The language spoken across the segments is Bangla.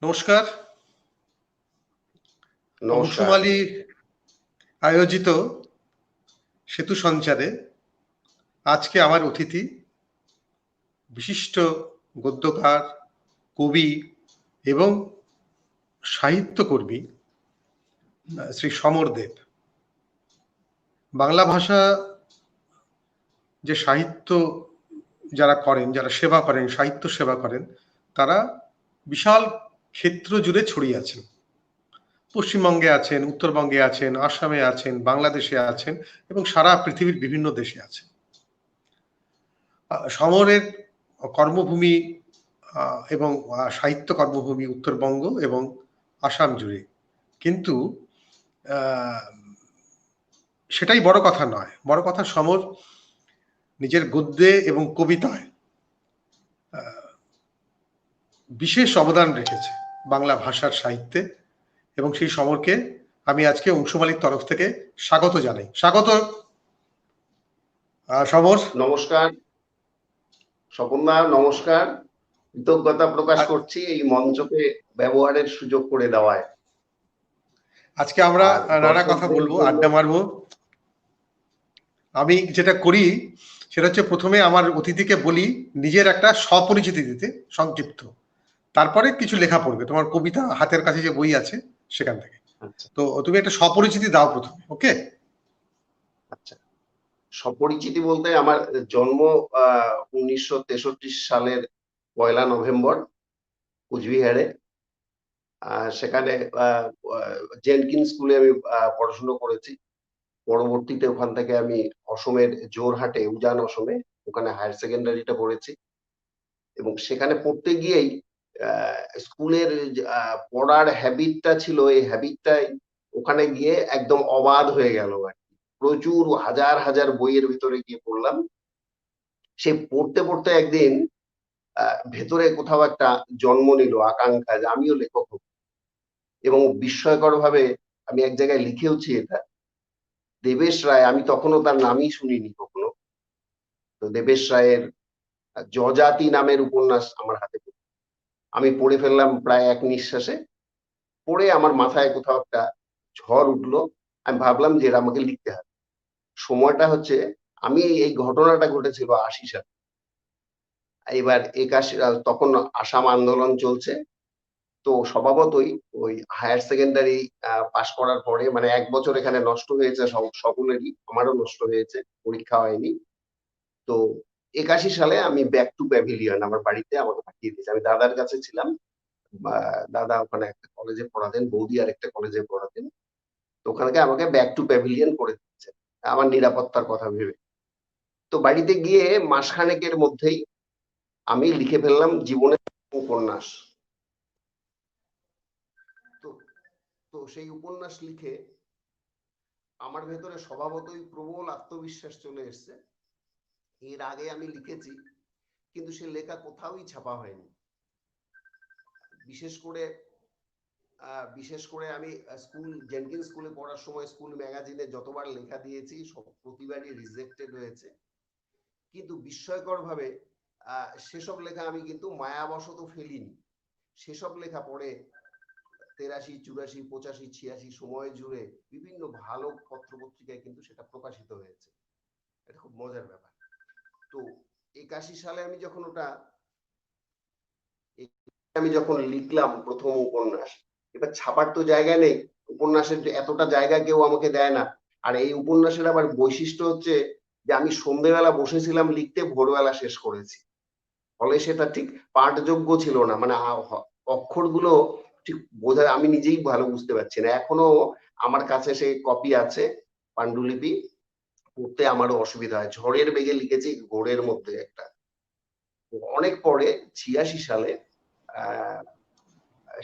নমস্কার। নমস্কার। অংশুমালী আয়োজিত সেতু সঞ্চারে আজকে আমার অতিথি বিশিষ্ট গদ্যকার, কবি এবং সাহিত্যকর্মী শ্রী সমর দেব। বাংলা ভাষা যে সাহিত্য যারা করেন, যারা সেবা করেন, সাহিত্য সেবা করেন, তারা বিশাল ক্ষেত্র জুড়ে ছড়িয়ে আছেন। পশ্চিমবঙ্গে আছেন, উত্তরবঙ্গে আছেন, আসামে আছেন, বাংলাদেশে আছেন এবং সারা পৃথিবীর বিভিন্ন দেশে আছেন। সমরের কর্মভূমি এবং সাহিত্য কর্মভূমি উত্তরবঙ্গ এবং আসাম জুড়ে, কিন্তু সেটাই বড় কথা নয়। বড় কথা সমর নিজের গদ্যে এবং কবিতায় বিশেষ অবদান রেখেছে বাংলা ভাষার সাহিত্যে, এবং সেই সমরকে আমি আজকে অংশুমালীর তরফ থেকে স্বাগত জানাই। স্বাগত সমর। নমস্কার স্বপনদা, নমস্কার। কৃতজ্ঞতা প্রকাশ করছি এই মঞ্চকে ব্যবহারের সুযোগ করে দেওয়ায়। আজকে আমরা নানা কথা বলবো, আড্ডা মারবো। আমি যেটা করি সেটা হচ্ছে, প্রথমে আমার অতিথিকে বলি নিজের একটা স্বপরিচিতি দিতে, সংক্ষিপ্ত। তারপরে কিছু লেখা পড়বে, তোমার কবিতা হাতের কাছে যে বই আছে সেখান থেকে। তো তুমি একটা স্বপরিচিতি দাও প্রথমে। ওকে? আচ্ছা, স্বপরিচিতি বলতে আমার জন্ম 1963 সালের 1 নভেম্বর কুচবিহারে। সেখানে জেনকিন্স স্কুলে আমি পড়াশোনা করেছি। পরবর্তীতে ওখান থেকে আমি অসমের জোরহাটে, উজান অসমে, ওখানে হায়ার সেকেন্ডারিটা পড়েছি। এবং সেখানে পড়তে গিয়েই স্কুলের পড়ার হ্যাবিটটা ছিল, এই হ্যাবিটটাই ওখানে গিয়ে একদম অবাধ হয়ে গেল আর কি। প্রচুর হাজার হাজার বইয়ের ভিতরে গিয়ে পড়লাম। সে পড়তে পড়তে একদিন ভেতরে কোথাও একটা জন্ম নিল আকাঙ্ক্ষা যে আমিও লেখক হব। এবং বিস্ময়কর ভাবে আমি এক জায়গায় লিখেওছি এটা। দেবেশ রায়, আমি তখনও তার নামই শুনিনি কখনো। তো দেবেশ রায়ের যজাতি নামের উপন্যাস আমার হাতে আমি পড়ে ফেললাম প্রায় এক নিঃশ্বাসে। পড়ে আমার মাথায় কোথাও একটা ঝড় উঠলো। আমি ভাবলাম যে এটা আমাকে লিখতে হবে। সময়টা হচ্ছে, আমি এই ঘটনাটা ঘটেছিল 80 সালে। এবার 81 তখন আসাম আন্দোলন চলছে। তো স্বভাবতই ওই হায়ার সেকেন্ডারি পাশ করার পরে, মানে 1 বছর এখানে নষ্ট হয়েছে সকলেরই, আমারও নষ্ট হয়েছে, পরীক্ষা হয়নি। তো 81 সালে আমি ব্যাক টু প্যাভিলিয়ন আমার বাড়িতে আমাকে পাঠিয়ে দিয়েছে। আমি দাদার কাছে ছিলাম। দাদা ওখানে একটা কলেজে পড়াতেন, বৌদি আর একটা কলেজে পড়াতেন। তো ওখানে আমাকে ব্যাক টু প্যাভিলিয়ন করে দিচ্ছে আমার নিরাপত্তার কথা ভেবে। তো বাড়িতে গিয়ে মাসখানেকের মধ্যেই আমি লিখে ফেললাম জীবনের উপন্যাস। তো সেই উপন্যাস লিখে আমার ভেতরে স্বভাবতই প্রবল আত্মবিশ্বাস চলে এসছে। এর আগে আমি লিখেছি, কিন্তু সে লেখা কোথাওই ছাপা হয়নি। বিশেষ করে আমি জেনকিন্স স্কুলে পড়ার সময় স্কুল ম্যাগাজিনে যতবার লেখা দিয়েছি প্রতিবারই রিজেক্টেড হয়েছে। কিন্তু বিস্ময়কর ভাবে সেসব লেখা আমি কিন্তু মায়াবশত ফেলিনি। সেসব লেখা পড়ে 83, 84, 85, 86 সময় জুড়ে বিভিন্ন ভালো পত্রপত্রিকায় কিন্তু সেটা প্রকাশিত হয়েছে। এটা খুব মজার ব্যাপার। তো 81 সালে আমি যখন লিখলাম প্রথম উপন্যাস, এবার ছাপার তো জায়গা নেই, উপন্যাসের এতটা জায়গা কেউ আমাকে দেয় না। আর এই উপন্যাসের আবার বৈশিষ্ট্য হচ্ছে যে আমি সন্ধ্যেবেলা বসেছিলাম লিখতে, ভোরবেলা শেষ করেছি। ফলে সেটা ঠিক পাঠযোগ্য ছিল না, মানে অক্ষরগুলো ঠিক বোঝা, আমি নিজেই ভালো বুঝতে পারছি না। এখনো আমার কাছে সেই কপি আছে, পাণ্ডুলিপি, পড়তে আমারও অসুবিধা হয়। ঝড়ের বেগে লিখেছি ঘোরের মধ্যে একটা। অনেক পরে 86 সালে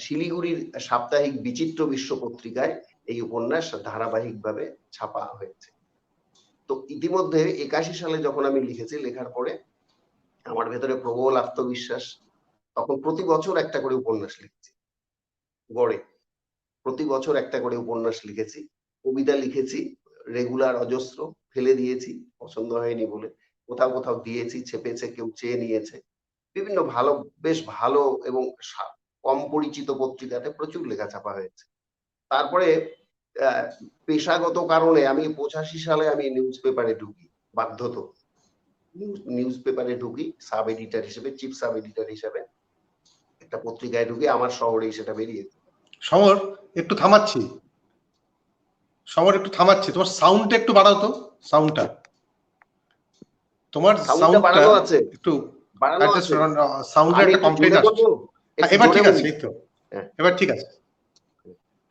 শিলিগুড়ির সাপ্তাহিক বিচিত্র বিশ্ব পত্রিকায় এই উপন্যাস ধারাবাহিকভাবে ছাপা হয়েছে। তো ইতিমধ্যে 81 সালে যখন আমি লিখেছি, লেখার পরে আমার ভেতরে প্রবল আত্মবিশ্বাস। তখন প্রতি বছর একটা করে উপন্যাস লিখেছি, গড়ে প্রতি বছর একটা করে উপন্যাস লিখেছি। কবিতা লিখেছি রেগুলার, অজস্র, ফেলে দিয়েছি পছন্দ হয়নি বলে। কোথাও কোথাও দিয়েছি, ছেপেছে, কেউ চেয়ে নিয়েছে। বিভিন্ন বেশ ভালো এবং কম পরিচিত পত্রিকাতে প্রচুর লেখা ছাপা হয়েছে। তারপরে পেশাগত কারণে আমি 85 সালে আমি নিউজ পেপারে ঢুকি, বাধ্যত নিউজ পেপারে ঢুকি সাব এডিটর হিসেবে, চিফ সাব এডিটর হিসেবে একটা পত্রিকায় ঢুকি, আমার শহরেই সেটা বেরিয়েছে। সমর একটু থামাচ্ছি, তোমার সাউন্ডটা একটু বাড়াও তো, সাউন্ডটা বাড়ানো আছে, একটু বাড়ানো আছে। সাউন্ডের একটা কমপ্লেইন আসছে। এবার ঠিক আছে, এই তো এবার ঠিক আছে।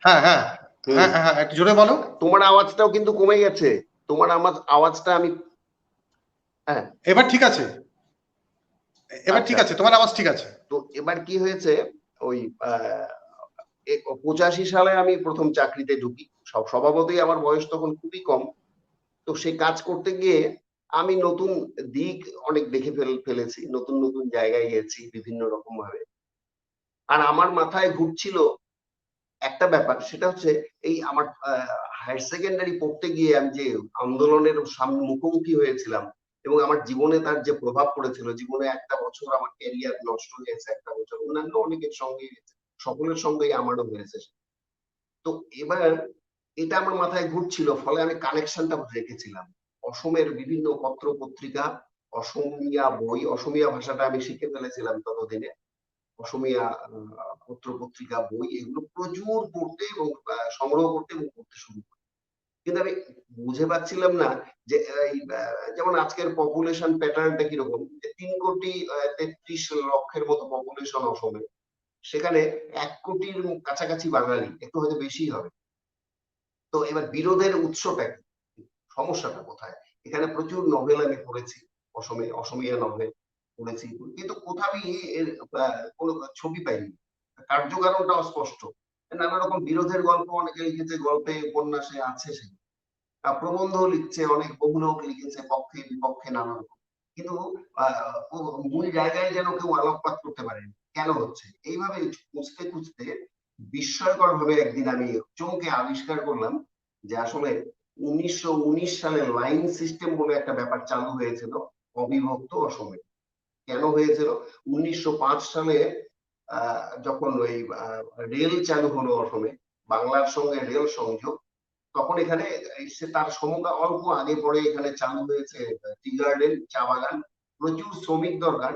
হ্যাঁ হ্যাঁ হ্যাঁ হ্যাঁ, একটু জোরে বলো। তোমার আওয়াজটাও কিন্তু কমে গেছে, তোমার আওয়াজটা আমি, হ্যাঁ এবার ঠিক আছে, এবার ঠিক আছে, তোমার আওয়াজ ঠিক আছে। তো এবার কি হয়েছে, ওই 85 সালে আমি প্রথম চাকরিতে ঢুকি। স্বভাবতই আমার বয়স তখন খুবই কম, তো সেই কাজ করতে গিয়ে আমি নতুন দিক অনেক দেখে ফেলেছি, নতুন নতুন জায়গায় গেছি বিভিন্ন রকম ভাবে। আর আমার মাথায় ঘুরছিল একটা ব্যাপার, সেটা হচ্ছে এই আমার হায়ার সেকেন্ডারি পড়তে গিয়ে আমি যে আন্দোলনের সামনে মুখোমুখি হয়েছিলাম এবং আমার জীবনে তার যে প্রভাব পড়েছিল, জীবনে একটা বছর আমার ক্যারিয়ার নষ্ট হয়েছে, একটা বছর অন্যান্য অনেকের সঙ্গে সকলের সঙ্গেই আমারও হয়েছে। তো এবার এটা আমার মাথায় ঘুরছিল, ফলে আমি কানেকশনটা রেখেছিলাম অসমের বিভিন্ন পত্র পত্রিকা, অসমিয়া বই, অসমিয়া ভাষাটা আমি শিখে ফেলেছিলাম ততদিনে, অসমিয়া পত্র পত্রিকা বই এগুলো প্রচুর পড়তে এবং সংগ্রহ করতে এবং পড়তে শুরু করি। কিন্তু আমি বুঝে পাচ্ছিলাম না যে যেমন আজকের পপুলেশন প্যাটার্নটা কিরকম, যে 3,33,00,000 মতো পপুলেশন অসমে, সেখানে 1 কোটির কাছাকাছি বাঙালি, একটু হয়তো বেশি হবে। তো এবার বিরোধের উৎসটা কি, সমস্যাটা কোথায়? এখানে প্রচুর নভেল আমি পড়েছি, অসমিয়া নভেল পড়েছি, কিন্তু কোথাও এর কোনো ছবি পাইনি, কার্যকারণটাও স্পষ্ট। নানা রকম বিরোধের গল্প অনেকে লিখেছে, গল্পে উপন্যাসে আছে, সে প্রবন্ধ লিখছে, অনেক বহু লোক লিখেছে পক্ষে বিপক্ষে নানা রকম, কিন্তু মূল জায়গায় যেন কেউ আলোকপাত করতে পারেনি কেন হচ্ছে। এইভাবে খুঁজতে খুঁজতে বিস্ময়কর ভাবে একদিন আমি চমকে আবিষ্কার করলাম যে আসলে 1919 সালে লাইন সিস্টেম বলে একটা ব্যাপার চালু হয়েছিল অবিভক্ত অসমে। কেন হয়েছিল? 1905 সালে যখন ওই রেল চালু হলো অসমে, বাংলার সঙ্গে রেল সংযোগ, তখন এখানে সে তার সমকা অল্প আগে পরে এখানে চালু হয়েছে টি গার্ডেন, চা বাগান, প্রচুর শ্রমিক দরকার।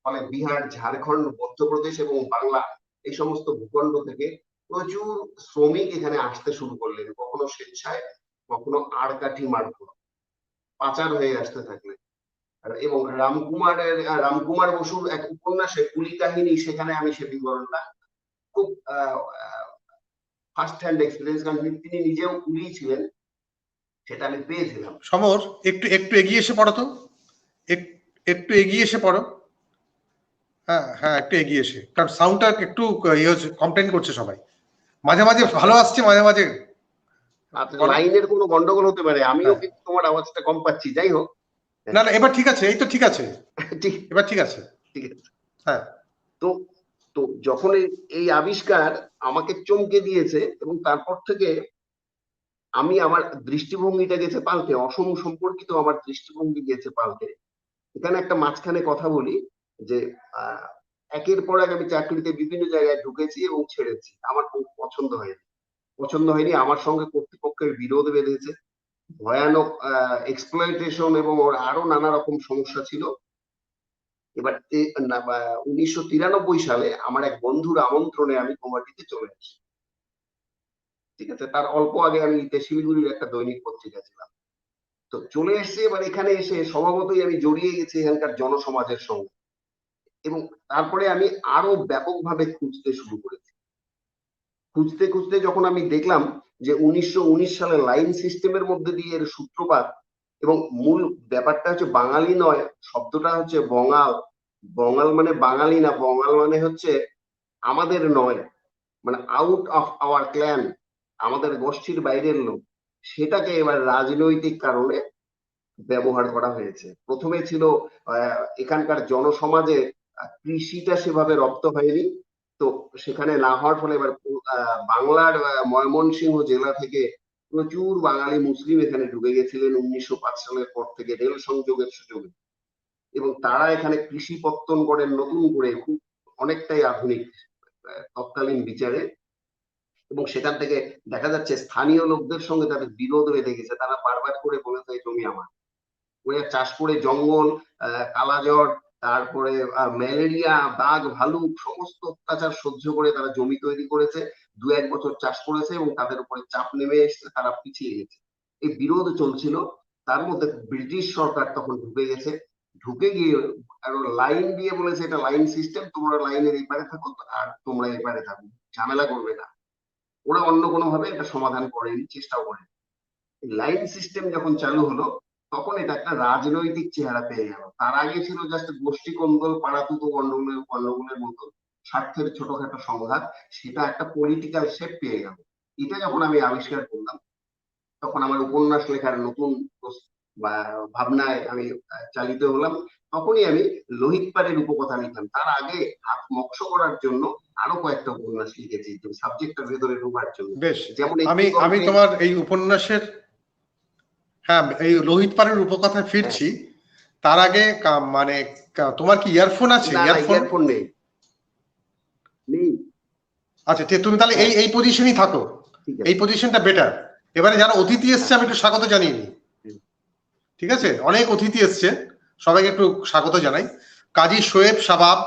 ফলে বিহার, ঝাড়খণ্ড, মধ্যপ্রদেশ এবং বাংলা এই সমস্ত ভূখণ্ড থেকে প্রচুর শ্রমিক এখানে আসতে শুরু করলেন, কখনো স্বেচ্ছায়, কখনো আড়কাঠি মারফত, পাচার হয়ে আসতে থাকলেন। এবং রামকুমার বসুর এক উপন্যাসে কুলি কাহিনী, সেখানে আমি সে বিবরণটা খুব ফার্স্ট হ্যান্ড এক্সপিরিয়েন্স, কারণ তিনি নিজেও কুলি ছিলেন, সেটা আমি পেয়েছিলাম। সমর একটু একটু এগিয়ে এসে পড়ো তো, একটু এগিয়ে এসে পড়ো। হ্যাঁ হ্যাঁ, একটু এগিয়ে এসে, কারণ সাউন্ডটা একটু কমপ্লেন করছে সবাই, মাঝে মাঝে ভালো আসছে, মাঝে মাঝে লাইনের কোনো গন্ডগোল হতে পারে, আমিও কিন্তু তোমার আওয়াজটা কম পাচ্ছি, যাই হোক। না না, এবার ঠিক আছে, এই তো ঠিক আছে, এবার ঠিক আছে, ঠিক আছে। হ্যাঁ। তো তো যখন এই আবিষ্কার আমাকে চমকে দিয়েছে এবং তারপর থেকে আমি আমার দৃষ্টিভঙ্গিটা গেছে পাল্টে, অসম সম্পর্কিত আমার দৃষ্টিভঙ্গি গেছে পাল্টে। এখানে একটা মাঝখানে কথা বলি যে একের পর এক আমি চাকরিতে বিভিন্ন জায়গায় ঢুকেছি এবং ছেড়েছি, আমার খুব পছন্দ হয়নি, আমার সঙ্গে কর্তৃপক্ষের বিরোধ বেঁধেছে, ভয়ানক এক্সপ্লয়টেশন এবং ওর আরো নানা রকম সমস্যা ছিল। এবার 1993 সালে আমার এক বন্ধুর আমন্ত্রণে আমি গৌহাটিতে চলে আসি। ঠিক আছে, তার অল্প আগে আমি শিলিগুড়ির একটা দৈনিক পত্রিকা ছিলাম। তো চলে এসে এবার এখানে এসে স্বভাবতই আমি জড়িয়ে গেছি এখানকার জনসমাজের সঙ্গে, এবং তারপরে আমি আরো ব্যাপকভাবে খুঁজতে শুরু করেছি। খুঁজতে খুঁজতে যখন আমি দেখলাম যে 1919 সালে লাইন সিস্টেমের মধ্যে দিয়ে এর সূত্রপাত, এবং মূল ব্যাপারটা হচ্ছে বাঙালি নয়, শব্দটা হচ্ছে বঙ্গাল। বঙ্গাল মানে বাঙালি না, বঙ্গাল মানে হচ্ছে আমাদের নয়, মানে আউট অফ আওয়ার ক্ল্যান, আমাদের গোষ্ঠীর বাইরের লোক। সেটাকে এবার রাজনৈতিক কারণে ব্যবহার করা হয়েছে। প্রথমে ছিল এখানকার জনসমাজে কৃষিটা সেভাবে রপ্ত হয়নি, তো সেখানে না হওয়ার ফলে এবার বাংলার ময়মনসিংহ জেলা থেকে প্রচুর বাঙালি মুসলিম এখানে ঢুকে গেছিলেন 1905 সালের পর থেকে রেল সংযোগের সুযোগে, এবং তারা এখানে কৃষি পত্তন করেন নতুন করে, খুব অনেকটাই আধুনিক তৎকালীন বিচারে, এবং সেখান থেকে দেখা যাচ্ছে স্থানীয় লোকদের সঙ্গে তাদের বিরোধ বেঁধে গেছে। তারা বারবার করে বলেছে এই জমি আমার। ওরা চাষ করে জঙ্গল, কালাজ্বর, তারপরে ম্যালেরিয়া, বাঘ, ভালুক সমস্ত অত্যাচার সহ্য করে তারা জমি তৈরি করেছে, 2-1 বছর চাষ করেছে এবং তাদের উপরে চাপ নেমে এসেছে, তারা পিছিয়ে গেছে। এই বিরোধ চলছিল, তার মধ্যে ব্রিটিশ সরকার তখন ঢুকে গেছে। ঢুকে গিয়ে লাইন দিয়ে বলেছে এটা লাইন সিস্টেম, তোমরা লাইনের এই পারে থাকো আর তোমরা এই পারে থাকো, ঝামেলা করবে না। ওরা অন্য কোনো ভাবে এটা সমাধান করেনি, চেষ্টাও করেনি। লাইন সিস্টেম যখন চালু হলো তখন এটা একটা রাজনৈতিক চেহারা পেয়ে গেল। তার আগে ছিল জাস্ট গোষ্ঠী কোন্দল, পাড়াতুতো গন্ডগোলের মতো স্বার্থের ছোটখাটো সংঘাত, সেটা একটা পলিটিক্যাল শেপ পেয়ে গেল। এটা যখন আমি আবিষ্কার করলাম তখন আমার উপন্যাস লেখার নতুন ভাবনায় আমি চালিত হলাম। তখনই আমি লোহিত পাড়ের উপকথা লিখলাম। তার আগে হাত মক্স করার জন্য আরো কয়েকটা উপন্যাস লিখেছি সাবজেক্টের ভেতরে ঢোকার জন্য। বেশ, যেমন আমি তোমার এই উপন্যাসের, হ্যাঁ, এই লোহিত পাড়ের উপকথায় ফিরছি। তার আগে মানে তোমার কি ইয়ারফোন আছে? ইয়ারফোন নেই। আচ্ছা, তুমি তাহলে এই পজিশনই থাকো, এই পজিশনটা বেটার। এবারে যারা অতিথি এসছে আমি একটু স্বাগত জানিয়ে নিই, ঠিক আছে? অনেক অতিথি এসছে, সবাইকে একটু স্বাগত জানাই। কাজী শোয়েব শাবাব,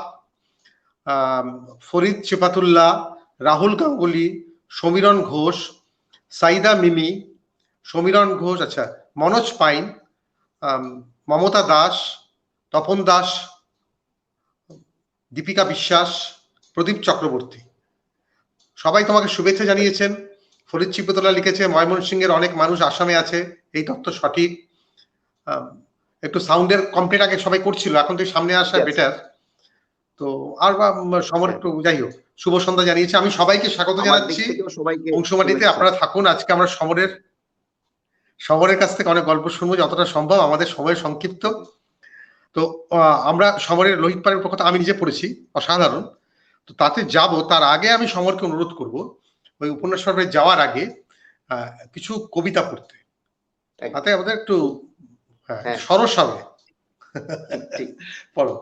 ফরিদ চেপাতুল্লাহ, রাহুল গাঙ্গুলি, সমীরণ ঘোষ, সাইদা মিমি, সমীরণ ঘোষ, আচ্ছা, মনোজ পাইন, মমতা দাস, তপন দাস, দীপিকা বিশ্বাস, প্রদীপ চক্রবর্তী, সবাই তোমাকে শুভেচ্ছা জানিয়েছেন। ফরিদ চিপতলা লিখেছে ময়মনসিংহের অনেক মানুষ আসামে আছে, এই তথ্য সঠিক। একটু সাউন্ডের কমপ্লেন আগে সবাই করছিল, এখন তো সামনে আসা বেটার। তো আর সমর একটু, যাই হোক, শুভ সন্ধ্যা জানিয়েছে। আমি সবাইকে স্বাগত জানাচ্ছি অংশমাটিতে। আপনারা থাকুন। আজকে আমরা সমরের কাছ থেকে অনেক গল্প শুনবো যতটা সম্ভব, আমাদের সময় সংক্ষিপ্ত। তো আমরা সমরের লোহিত পাড়ের উপকথা আমি নিজে পড়েছি, অসাধারণ। তো তাতে যাব, তার আগে আমি সমরকে অনুরোধ করব ওই উপন্যাস পর্বে যাওয়ার আগে কিছু কবিতা পড়তে, তাতে আমাদের একটু সরস হবে। পড়ো।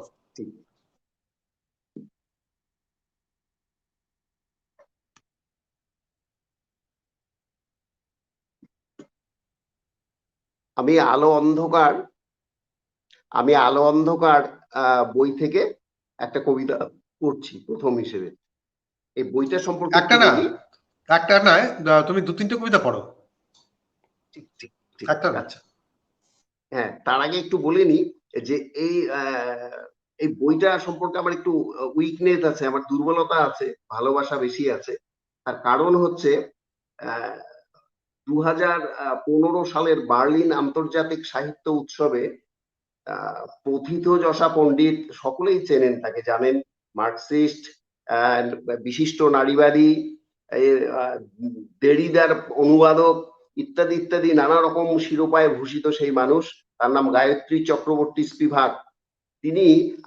আমি আলো অন্ধকার বই থেকে একটা কবিতা পড়ছি প্রথম হিসেবে। এই বইটা সম্পর্কে একটা নয়, তুমি 2-3টে কবিতা পড়ো। আচ্ছা, হ্যাঁ, তার আগে একটু বলে নি যে এই বইটা সম্পর্কে আমার একটু উইকনেস আছে, আমার দুর্বলতা আছে, ভালোবাসা বেশি আছে। তার কারণ হচ্ছে 2015 সালের বার্লিন আন্তর্জাতিক সাহিত্য উৎসবে প্রথিতযশা পণ্ডিত, সকলেই চেনেন তাকে, জানেন, মার্কসিস্ট, বিশিষ্ট নারীবাদী, দেরিদার অনুবাদক ইত্যাদি ইত্যাদি নানা রকম শিরোপায় ভূষিত সেই মানুষ, তার নাম গায়ত্রী চক্রবর্তী স্পিভাক। তিনি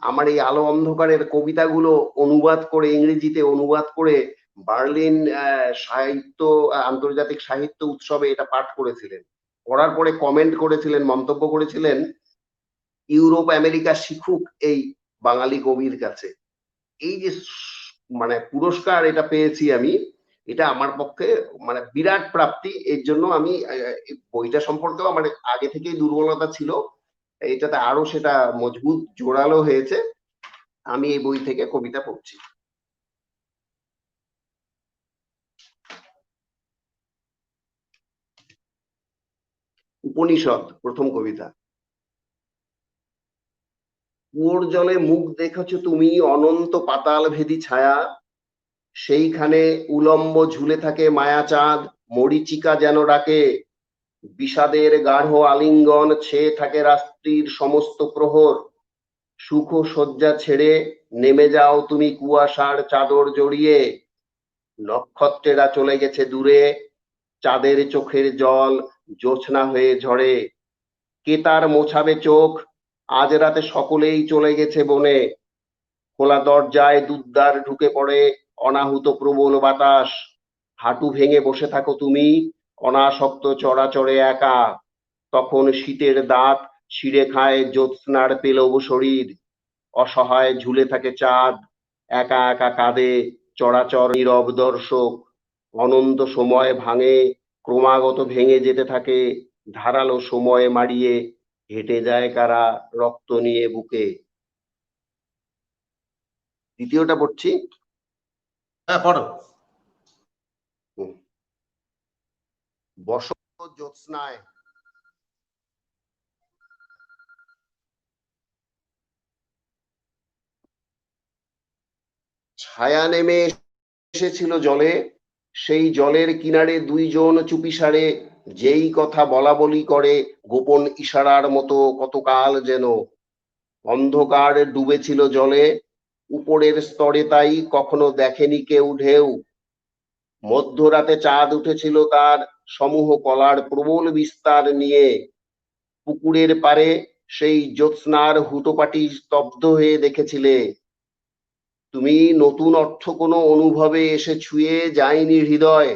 আমার এই আলো অন্ধকারের কবিতাগুলো অনুবাদ করে, ইংরেজিতে অনুবাদ করে বার্লিন আন্তর্জাতিক সাহিত্য উৎসবে এটা পাঠ করেছিলেন। পড়ার পরে কমেন্ট করেছিলেন, মন্তব্য করেছিলেন, ইউরোপ আমেরিকা শিখুক এই বাঙালি কবির কাছে। এই যে মানে পুরস্কার এটা পেয়েছি আমি, এটা আমার পক্ষে মানে বিরাট প্রাপ্তি। এর জন্য আমি বইটা সম্পর্কেও আমার আগে থেকেই দুর্বলতা ছিল, এটাতে আরো সেটা মজবুত জোরালো হয়েছে। আমি এই বই থেকে কবিতা পড়ছি। উপনিষদ, প্রথম কবিতা। কুয়োর জলে মুখ দেখেছ তুমি, অনন্ত পাতাল ভেদি ছায়া, সেইখানে উলম্ব ঝুলে থাকে মায়াচাঁদ, মরিচিকা যেন ডাকে, বিষাদের গাঢ় আলিঙ্গন ছেয়ে থাকে রাত্রির সমস্ত প্রহর। সুখ শয্যা ছেড়ে নেমে যাও তুমি কুয়াশার চাদর জড়িয়ে, নক্ষত্রেরা চলে গেছে দূরে, চাঁদের চোখের জল জোছনা হয়ে ঝরে। কে তার মোছাবে চোখ, আজ রাতে সকলেই চলে গেছে বনে, খোলা দরজায় দুদ্দার ঢুকে পড়ে অনাহুত প্রবল বাতাস, হাঁটু ভেঙে বসে থাকো তুমি অনাসক্ত চরাচরে একা, তখন শীতের দাঁত ছিঁড়ে খায় জ্যোৎস্নার পেলব শরীর, অসহায় ঝুলে থাকে চাঁদ, একা একা কাঁদে চরাচর নীরব দর্শক, অনন্ত সময় ভাঙে, ক্রমাগত ভেঙে যেতে থাকে, ধারালো সময় মাড়িয়ে হেঁটে যায় কারা রক্ত নিয়ে বুকে। দ্বিতীয়টা পড়ছি। হ্যাঁ, পড়ো। বসন্ত জ্যোৎস্নায় ছায়া নেমে এসেছিল জলে, সেই জলের কিনারে দুইজন চুপিসারে যেই কথা বলা বলি করে গোপন ইশারার মতো কতকাল যেন। অন্ধকার ডুবেছিল জলে, উপরের স্তরে তাই কখনো দেখেনি কেউ ঢেউ। মধ্যরাতে চাঁদ উঠেছিল তার সমূহ কলার প্রবল বিস্তার নিয়ে। পুকুরের পারে সেই জ্যোৎস্নার হুটোপাটি স্তব্ধ হয়ে দেখেছিলে। তুমি নতুন অর্থ কোনো অনুভবে এসে ছুঁয়ে যায়নি হৃদয়।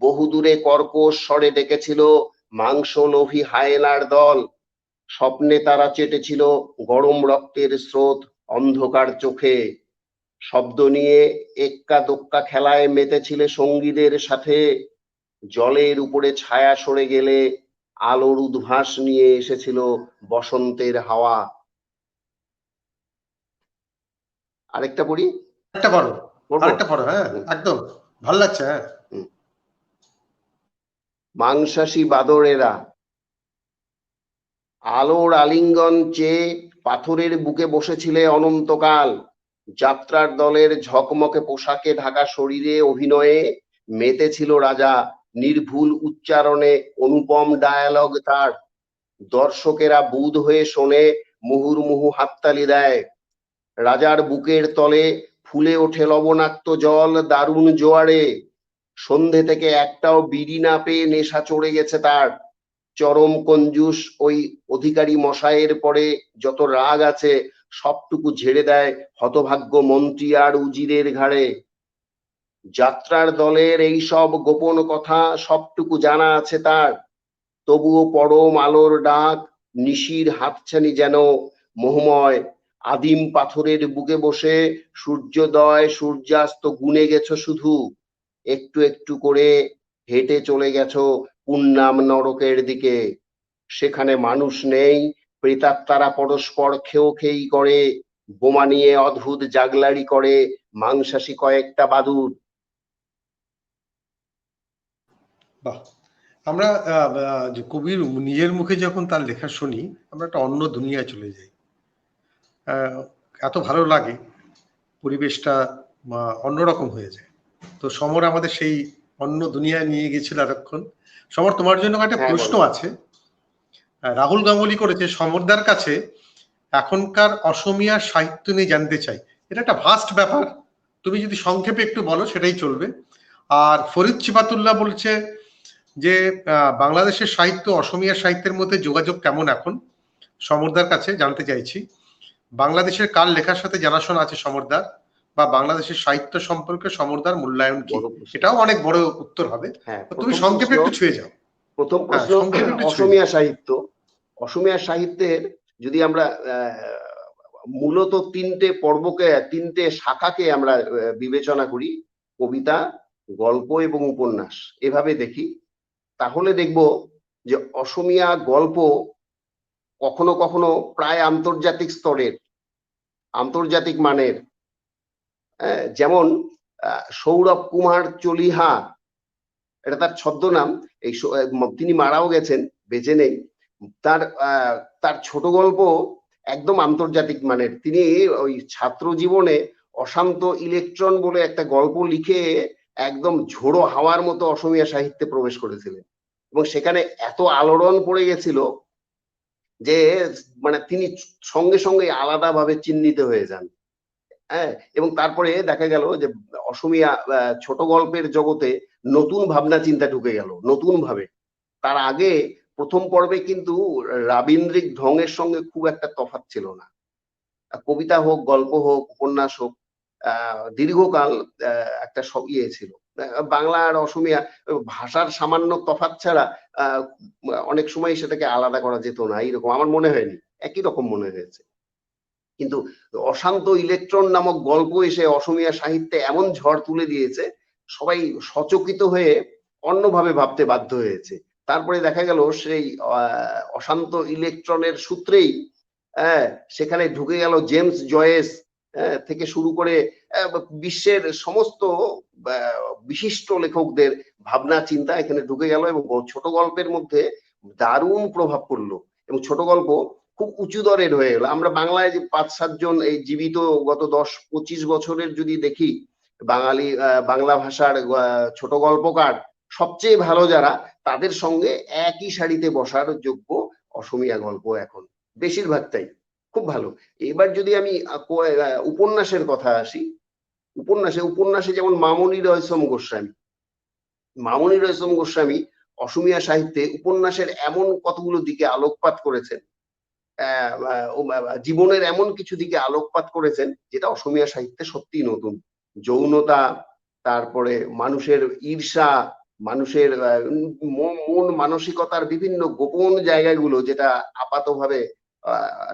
বহুদূরে কর্কশ স্বরে ডেকেছিল মাংসলোভী হায়েনার দল। স্বপ্নে তারা চেটেছিল গরম রক্তের স্রোত অন্ধকার চোখে। শব্দ নিয়ে এক্কা দোক্কা খেলায় মেতেছিলে সঙ্গীদের সাথে। জলের উপরে ছায়া সরে গেলে আলোর উদ্ভাস নিয়ে এসেছিল বসন্তের হাওয়া। আরেকটা পড়ি। একটা পড়ো, পড়বো? আরেকটা পড়ো। হ্যাঁ, একদম ভাল লাগছে। হ্যাঁ। মাংসাশী বাদরেরা আলোর আলিঙ্গন চেয়ে পাথরের বুকে বসেছিলে অনন্তকাল। যাত্রার দলের ঝকমকে পোশাকে ঢাকা শরীরে অভিনয়ে মেতেছিল রাজা, নির্ভুল উচ্চারণে অনুপম ডায়ালগ তার। দর্শকেরা বুঁদ হয়ে শোনে, মুহুর্মুহু হাততালি দেয়। রাজার বুকের তলে ফুলে ওঠে লবণাক্ত জল দারুণ জোয়ারে। সন্ধে থেকে একটাও বিড়ি না পেয়ে নেশা চড়ে গেছে তার। চরম কঞ্জুস ওই অধিকারী মশাইয়ের পরে যত রাগ আছে সবটুকু ঝেড়ে দেয় হতভাগ্য মন্ত্রী আর উজিরের ঘাড়ে। যাত্রার দলের এই সব গোপন কথা সবটুকু জানা আছে তার। তবুও পরম আলোর ডাক, নিশির হাতছানি যেন মোহময়। আদিম পাথরের বুকে বসে সূর্যোদয় সূর্যাস্ত গুনে গেছো শুধু। একটু একটু করে হেঁটে চলে গেছো পুণ্যাম নরকের দিকে। সেখানে মানুষ নেই, প্রেতাত্মারা পরস্পর খেও খেই করে, বোমা নিয়ে অদ্ভুত জাগলারি করে মাংসাশী কয়েকটা বাদুর। বাহ! আমরা যে কবির নিজের মুখে যখন তার লেখা শুনি, আমরা একটা অন্য দুনিয়ায় চলে যাই। এত ভালো লাগে, পরিবেশটা অন্যরকম হয়ে যায়। তো সমর আমাদের সেই অন্য দুনিয়ায় নিয়ে গেছিল এতক্ষণ। সমর, তোমার জন্য একটা হ্যাঁ, প্রশ্ন বলো। আছে। রাহুল গাঙ্গুলি করেছে সমরদার কাছে এখনকার অসমীয়া সাহিত্য নিয়ে জানতে চাই। এটা একটা ভাস্ট ব্যাপার, তুমি যদি সংক্ষেপে একটু বলো সেটাই চলবে। আর ফরিদ সিফাতুল্লাহ বলছে যে বাংলাদেশের সাহিত্য অসমীয়া সাহিত্যের মধ্যে যোগাযোগ কেমন এখন, সমরদার কাছে জানতে চাইছি। বাংলাদেশের কার লেখার সাথে জানাশোনা আছে সমরদার, বা বাংলাদেশের সাহিত্য সম্পর্কে সমরদার মূল্যায়ন কি? এটাও অনেক বড় উত্তর হবে। হ্যাঁ, তো তুমি সংক্ষেপে একটু ছুঁয়ে যাও। প্রথম হ্যাঁ, প্রশ্ন সংক্ষেপে একটু ছুঁয়ে অসমীয়া যাও। সাহিত্য। অসমীয়া সাহিত্যের যদি আমরা মূলত তিনটে শাখাকে আমরা বিবেচনা করি, কবিতা, গল্প এবং উপন্যাস, এভাবে দেখি, তাহলে দেখব যে অসমীয়া গল্প কখনো কখনো প্রায় আন্তর্জাতিক স্তরের, আন্তর্জাতিক মানের। যেমন সৌরভ কুমার চলিহা, এটা তার ছদ্মনাম। এই তিনি মারাও গেছেন, বেঁচে নেই। তার ছোট গল্প একদম আন্তর্জাতিক মানের। তিনি ওই ছাত্র জীবনে অশান্ত ইলেকট্রন বলে একটা গল্প লিখে একদম ঝোড়ো হাওয়ার মতো অসমীয়া সাহিত্যে প্রবেশ করেছিলেন, এবং সেখানে এত আলোড়ন পড়ে গেছিল যে মানে তিনি সঙ্গে সঙ্গে আলাদাভাবে চিহ্নিত হয়ে যান। হ্যাঁ, এবং তারপরে দেখা গেল যে অসমীয়া ছোট গল্পের জগতে নতুন ভাবনা চিন্তা ঢুকে গেল নতুন ভাবে। তার আগে প্রথম পর্বে কিন্তু রাবীন্দ্রিক ঢঙের সঙ্গে খুব একটা তফাৎ ছিল না। কবিতা হোক, গল্প হোক, উপন্যাস হোক, দীর্ঘকাল একটা ইয়ে ছিল। বাংলা আর অসমীয়া ভাষার সামান্য তফাৎ ছাড়া অনেক সময় সেটাকে আলাদা করা যেত না, এইরকম আমার মনে হয়নি, একই রকম মনে হয়েছে। কিন্তু অশান্ত ইলেকট্রন নামক গল্প এসে অসমীয়া সাহিত্যে এমন ঝড় তুলে দিয়েছে, সবাই সচকিত হয়ে অন্যভাবে ভাবতে বাধ্য হয়েছে। তারপরে দেখা গেল সেই অশান্ত ইলেকট্রনের সূত্রেই সেখানে ঢুকে গেল জেমস জয়েস থেকে শুরু করে বিশ্বের সমস্ত বিশিষ্ট লেখকদের ভাবনা চিন্তা এখানে ঢুকে গেল, এবং ছোট গল্পের মধ্যে দারুণ প্রভাব পড়লো, এবং ছোট গল্প খুব উঁচু দরের হয়ে গেল। আমরা বাংলায় যে 5-7 জন এই জীবিত গত 10-25 বছরের যদি দেখি বাংলা ভাষার ছোট গল্পকার সবচেয়ে ভালো যারা, তাদের সঙ্গে একই সারিতে বসার যোগ্য অসমীয়া গল্প এখন বেশিরভাগটাই খুব ভালো। এবার যদি আমি উপন্যাসের কথা আসি, উপন্যাসে যেমন মামনি রয়সম গোস্বামী অসমীয়া সাহিত্যে উপন্যাসের এমন কতগুলো দিকে আলোকপাত করেছেন, জীবনের এমন কিছু দিকে আলোকপাত করেছেন যেটা অসমীয়া সাহিত্যে সত্যি নতুন। যৌনতা, তারপরে মানুষের ঈর্ষা, মানুষের মন মানসিকতার বিভিন্ন গোপন জায়গাগুলো যেটা আপাতভাবে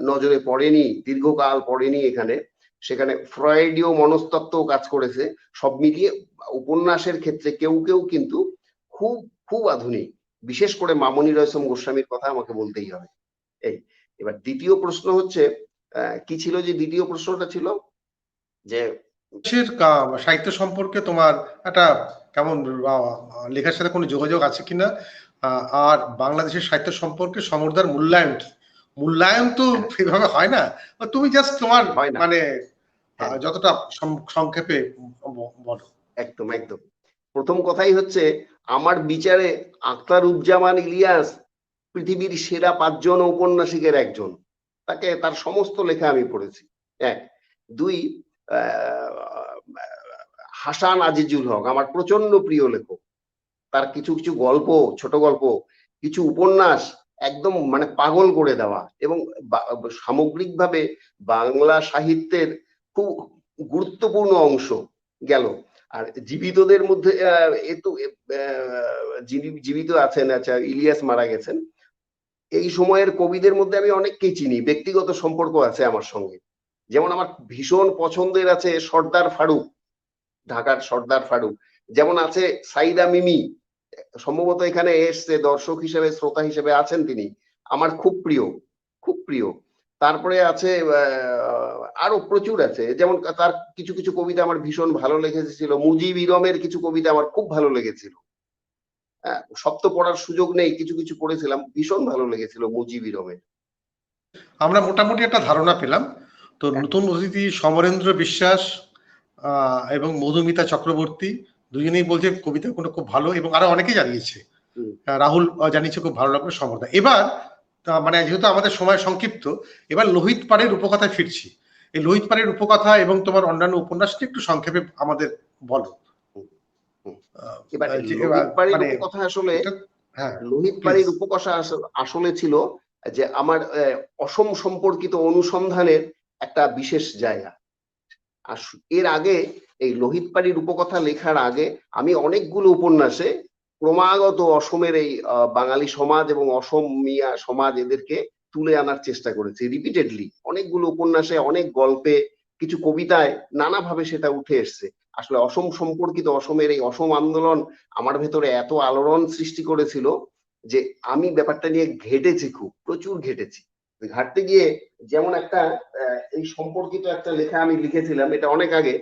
নজরে পড়েনি, দীর্ঘকাল পড়েনি এখানে, সেখানে ফ্রয়েডীয় মনস্তত্ত্ব কাজ করেছে। সব মিলিয়ে উপন্যাসের ক্ষেত্রে কেউ কেউ কিন্তু খুব খুব আধুনিক, বিশেষ করে মামনি রয়সম গোস্বামীর কথা আমাকে বলতেই হবে। এই এবার দ্বিতীয় প্রশ্ন হচ্ছে, কি ছিল যে দ্বিতীয় প্রশ্নটা ছিল যে সাহিত্য সম্পর্কে তোমার একটা কেমন লেখার সাথে কোনো যোগাযোগ আছে কিনা, আর বাংলাদেশের সাহিত্য সম্পর্কে সমরদার মূল্যায়ন কি? মূল্যায়ন তো সেভাবে হয় না, তুমি জাস্ট তোমার মানে যতটা সংক্ষেপে বলো। একদম একদম। প্রথম কথাই হচ্ছে, আমার বিচারে আখতারুজ্জামান ইলিয়াস পৃথিবীর সেরা 5 জন ঔপন্যাসিকের একজন। তার সমস্ত লেখা আমি পড়েছি। 1, 2, হাসান আজিজুল হক আমার প্রচন্ড প্রিয় লেখক। তার কিছু কিছু গল্প, ছোট গল্প, কিছু উপন্যাস একদম মানে পাগল করে দেওয়া, এবং সামগ্রিকভাবে বাংলা সাহিত্যের খুব গুরুত্বপূর্ণ অংশ গেল। আর জীবিতদের মধ্যে যিনি জীবিত আছেন, আচ্ছা ইলিয়াস মারা গেছেন, এই সময়ের কবিদের মধ্যে আমি অনেককেই চিনি, ব্যক্তিগত সম্পর্ক আছে আমার সঙ্গে। যেমন আমার ভীষণ পছন্দের আছে সর্দার ফারুক, ঢাকার সর্দার ফারুক। যেমন আছে সাইদা মিমি, সম্ভবত এখানে এসছে দর্শক হিসেবে, শ্রোতা হিসেবে আছেন তিনি, আমার খুব প্রিয়, খুব প্রিয়। তারপরে আছে আরো প্রচুর আছে, যেমন তার কিছু কিছু কবিতা আমার ভীষণ ভালো লেগেছিল। মুজিব ইরমের কিছু কবিতা আমার খুব ভালো লেগেছিল। সব তো পড়ার সুযোগ নেই, কিছু কিছু পড়েছিলাম, ভীষণ ভালো লেগেছিল মুজিব ইরমের। আমরা মোটামুটি একটা ধারণা পেলাম। তো নতুন অতিথি সমরেন্দ্র বিশ্বাস এবং মধুমিতা চক্রবর্তী দুজনেই বলছে কবিতাগুলো খুব ভালো, এবং আরো অনেকেই জানিয়েছে, রাহুল জানিয়েছে খুব ভালো লাগলো, সমরদা। এবার মানে যেহেতু আমাদের সময় সংক্ষিপ্ত, এবার লোহিত পাড়ের উপকথায় ফিরছি। এই লোহিত পাড়ের উপকথা এবং তোমার অন্যান্য উপন্যাসটি একটু সংক্ষেপে আমাদের বলো। এবার লোহিত পাড়ের উপকথা আসলে, লোহিত পাড়ের উপকথা আসলে ছিল যে আমার অসম সম্পর্কিত অনুসন্ধানের একটা বিশেষ জায়গা। আর এর আগে এই লোহিত পাড়ির উপকথা লেখার আগে আমি অনেকগুলো উপন্যাসে ক্রমাগত অসমের এই বাঙালি সমাজ এবং অসমীয়া সমাজ এদেরকে তুলে আনার চেষ্টা করেছি রিপিটেডলি। অনেকগুলো উপন্যাসে, অনেক গল্পে, কিছু কবিতায় নানাভাবে সেটা উঠে এসছে। আসলে অসম সম্পর্কিত, অসমের এই অসম আন্দোলন আমার ভেতরে এত আলোড়ন সৃষ্টি করেছিল যে আমি ব্যাপারটা নিয়ে ঘেটেছি, খুব প্রচুর ঘেটেছি। ঘাটতে গিয়ে যেমন একটা এই সম্পর্কিত একটা লেখা আমি লিখেছিলাম, এটা অনেক আগে,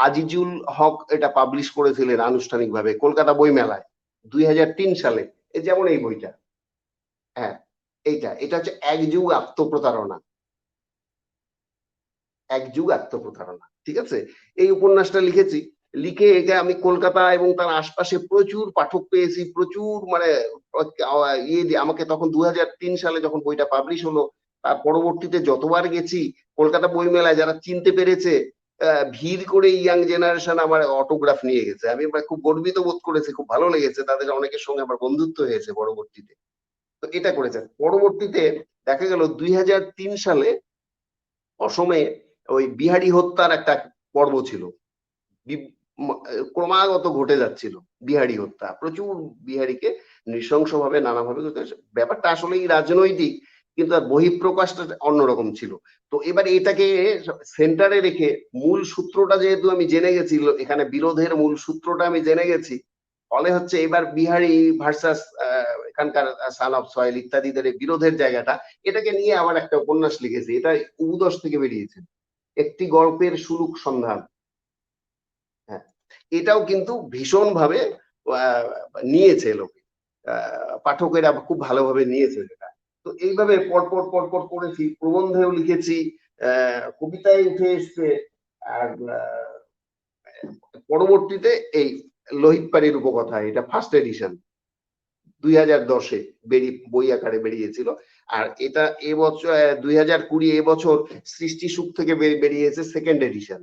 আজিজুল হক এটা পাবলিশ করেছিলেন আনুষ্ঠানিকভাবে কলকাতা বইমেলায় 2003 সালে। যেমন এই বইটা, হ্যাঁ এটা হচ্ছে এক যুগ আত্মপ্রতারণা, এক যুগ আত্মপ্রতারণা, ঠিক আছে। এই উপন্যাসটা লিখেছি, লিখে এটা আমি কলকাতা এবং তার আশপাশে প্রচুর পাঠক পেয়েছি, প্রচুর মানে আমাকে তখন 2003 সালে যখন বইটা পাবলিশ হলো, তার পরবর্তীতে যতবার গেছি কলকাতা বইমেলায়, যারা চিনতে পেরেছে ভিড় করে ইয়াং জেনারেশন আমার অটোগ্রাফ নিয়ে গেছে। আমি খুব গর্বিত বোধ করেছি, খুব ভালো লেগেছে, তাদের অনেকের সঙ্গে আমার বন্ধুত্ব হয়েছে পরবর্তীতে। তো এটা করেছে। পরবর্তীতে দেখা গেল 2003 সালে অসমে ওই বিহারি হত্যার একটা পর্ব ছিল, ক্রমাগত ঘটে যাচ্ছিল বিহারি হত্যা, প্রচুর বিহারিকে নৃশংসভাবে নানাভাবে। ব্যাপারটা আসলেই রাজনৈতিক, কিন্তু তার বহিঃপ্রকাশটা অন্যরকম ছিল। তো এবার এটাকে সেন্টারে রেখে মূল সূত্রটা যেহেতু আমি জেনে গেছি, এখানে বিরোধের মূল সূত্রটা আমি জেনে গেছি, ফলে হচ্ছে এবার বিহারি ভার্সাস এখানকার সান অফ সয়েল ইত্যাদিদের এই বিরোধের জায়গাটা, এটাকে নিয়ে আবার একটা উপন্যাস লিখেছি। এটা উপদশ থেকে বেরিয়েছে, একটি গল্পের সুলুক সন্ধান। হ্যাঁ, এটাও কিন্তু ভীষণ ভাবে নিয়েছে লোকে, পাঠকেরা খুব ভালোভাবে নিয়েছে সেটা। তো এইভাবে পরপর পরপর করেছি, প্রবন্ধেও লিখেছি, কবিতায় উঠে এসছে। আর পরবর্তীতে এই লোহিত পাড়ির উপকথা, এটা ফার্স্ট এডিশন 2010-এ বই আকারে বেরিয়েছিল। আর এটা এবছর 2020 এবছর সৃষ্টি সুখ থেকে বেরিয়েছে সেকেন্ড এডিশন।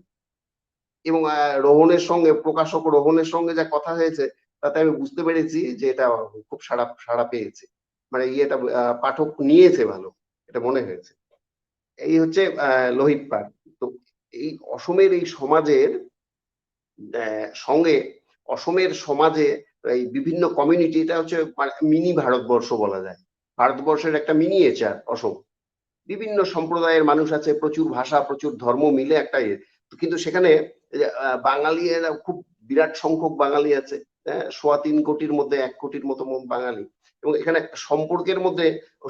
এবং রোহনের সঙ্গে, প্রকাশক রোহনের সঙ্গে যা কথা হয়েছে, তাতে আমি বুঝতে পেরেছি যে এটা খুব সাড়া পেয়েছে, মানে ইয়েটা পাঠক নিয়েছে ভালো, এটা মনে হয়েছে। এই হচ্ছে লোহিত পাড়। তো এই অসমের এই সমাজের সঙ্গে, অসমের সমাজে এই বিভিন্ন কমিউনিটি, এটা হচ্ছে মিনি ভারতবর্ষ বলা যায়। ভারতবর্ষের একটা মিনিয়েচার অসম। বিভিন্ন সম্প্রদায়ের মানুষ আছে, প্রচুর ভাষা, প্রচুর ধর্ম মিলে একটা কিন্তু সেখানে বাঙালি খুব বিরাট সংখ্যক বাঙালি আছে, 3.25 কোটির মধ্যে 1 কোটির মতো বাঙালি। এবং এখানে সম্পর্কের মধ্যে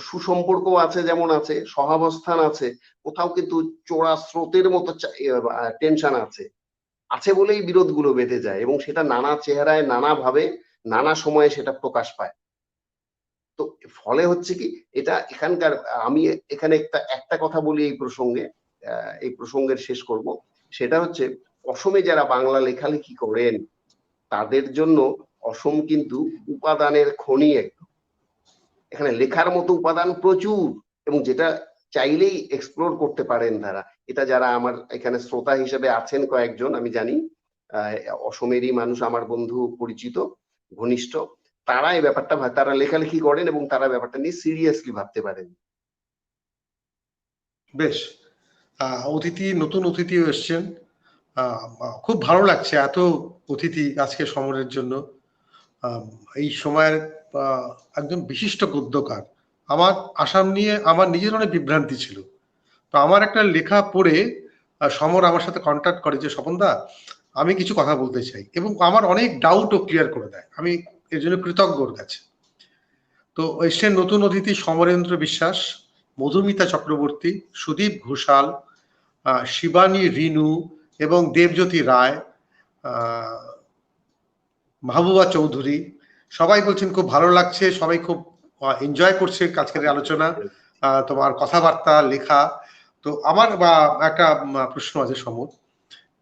সুসম্পর্ক আছে, যেমন আছে সহাবস্থান আছে, কোথাও কিন্তু চোরা স্রোতের মতো টেনশন আছে বলেই বিরোধগুলো বেঁধে যায়, এবং সেটা নানা চেহারায়, নানা ভাবে, নানা সময়ে সেটা প্রকাশ পায়। তো ফলে হচ্ছে কি, এটা এখানকার, আমি এখানে একটা কথা বলি এই প্রসঙ্গে, এই প্রসঙ্গের শেষ করব। সেটা হচ্ছে অসমে যারা বাংলা লেখালেখি করেন তাদের জন্য অসম কিন্তু উপাদানের খনি। এখানে লেখার মতো উপাদান প্রচুর, এবং যেটা চাইলেই এক্সপ্লোর করতে পারেন তারা। এটা যারা আমার এখানে শ্রোতা হিসেবে আছেন কয়েকজন, আমি জানি অসমেরই মানুষ, আমার বন্ধু, পরিচিত, ঘনিষ্ঠ, তারা এই ব্যাপারটা, তারা লেখালেখি করেন এবং তারা ব্যাপারটা নিয়ে সিরিয়াসলি ভাবতে পারেন। বেশ, নতুন অতিথিও এসছেন। খুব ভালো লাগছে এত অতিথি আজকে সমরের জন্য। এই সময়ের একজন বিশিষ্ট গদ্যকার। আমার আসাম নিয়ে আমার নিজের অনেক বিভ্রান্তি ছিল। তো আমার একটা লেখা পড়ে সমর আমার সাথে কন্ট্যাক্ট করে যে, স্বপনদা, আমি কিছু কথা বলতে চাই, এবং আমার অনেক ডাউটও ক্লিয়ার করে দেয়। আমি এর জন্য কৃতজ্ঞ ওর কাছে। তো এসছেন নতুন অতিথি সমরেন্দ্র বিশ্বাস, মধুমিতা চক্রবর্তী, সুদীপ ঘোষাল, শিবানী রিনু এবং দেবজ্যোতি রায়, মাহবুবা চৌধুরী। সবাই বলছেন খুব ভালো লাগছে, সবাই খুব এনজয় করছে আজকের আলোচনা, তোমার কথাবার্তা, লেখা। তো আমার একটা প্রশ্ন আছে সমর,